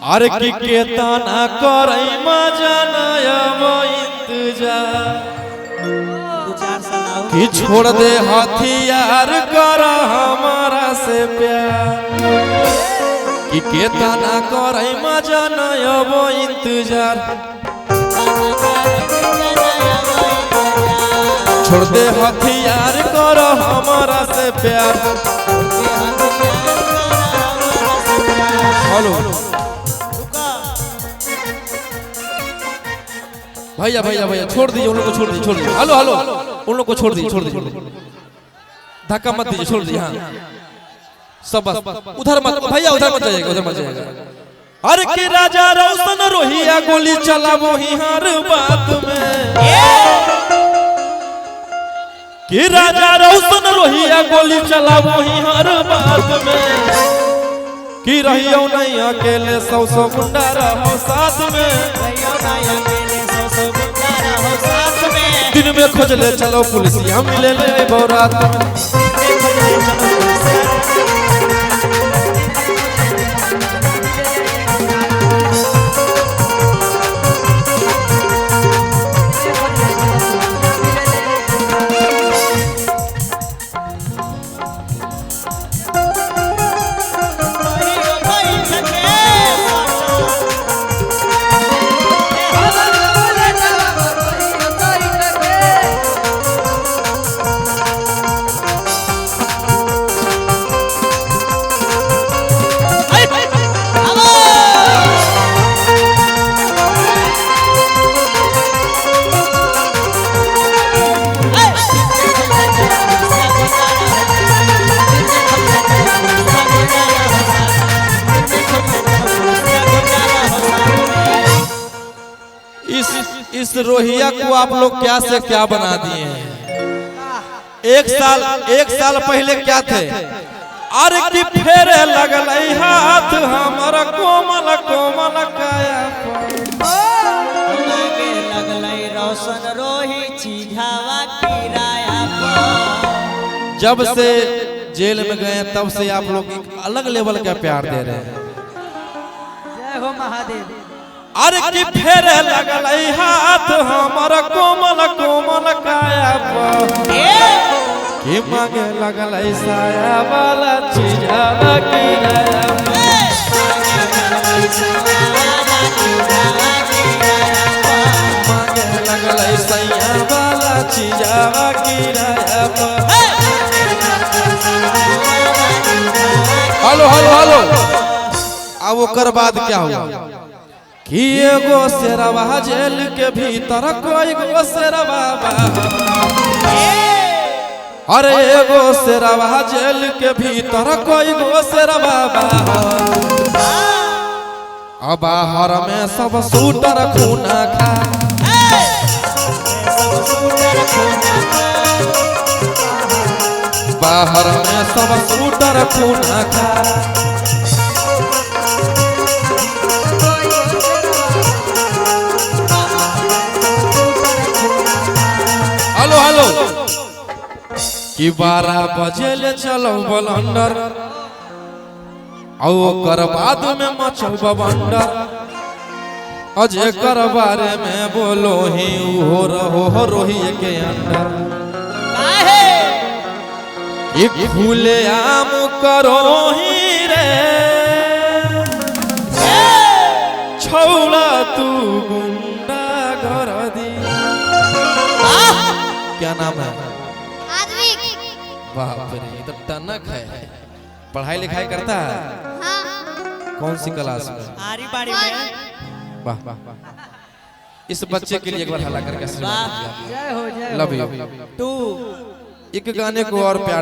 अरे की केतना करई मजा नयब इंतजार कि छोड़ दे हथियार कर हमारा से प्यार कि केतना करई मजा नयब इंतजार छोड़ दे हथियार कर हमारा से प्यार। हेलो भैया भैया भैया छोड़ दीजिए उन लोग को, छोड़ दीजिए। हेलो हेलो उन लोग को छोड़ दीजिए धक्का मत दीजिए, छोड़ दीजिए। हाँ सब बस उधर मत भैया, उधर मत जाइएगा, उधर मत जाइएगा। अरे कि राजा रोशन रोहिया गोली चला वही हर बात में कि राजा रोशन रोहिया गोली चला वही हर बात में कि रहियो नहीं अकेले सौ सौ गुंडा रहो साथ में दिन में खोज ले चलो पुलिसिया मिले ले रात में। इस रोहिया को आप लोग क्या से क्या बना दिए हैं। एक साल पहले क्या थे। अरे कि फेरे लगल हाथ हमारा कोमल कोमल काया लगल रोशन रोही चिढ़ावा किराया। जब से जेल में गए तब से आप लोग एक अलग लेवल का प्यार दे रहे हैं। जय हो महादेव। अरे कि फेरे लगल हाथ हमारा कोमल कोमल काया कि मांगे लगल साया वाला चिढ़ावा किराया। मांगे लगल सैया वाला चिढ़ावा किराया। हेलो हेलो हेलो अब ओकर बाद क्या हुआ कि एगो शेरवा जेल के भीतर कोई गो शेरवा। अरे एगो शेरवा जेल के भीतर कोई गो शेरवा। अब बाहर में सब शूटर खूना खा। बाहर में सब शूटर खूना खा। हेलो हेलो कि 12 बजे ले चलो बलंडर और बाद में मचल बवंडर। अजय कर बारे में बोलो ही हो रहो रोही के अंडर एक खुले आम करो ही रे छौला तू गुंडा घर दी। क्या नाम है? बाप रे ये तो टनक है। पढ़ाई लिखाई करता है? हाँ। कौन सी क्लास में? आरी बारी में। वाह वाह इस बच्चे के लिए एक बार हल्ला करके जय हो जय लव यू। टू एक गाने को और प्यार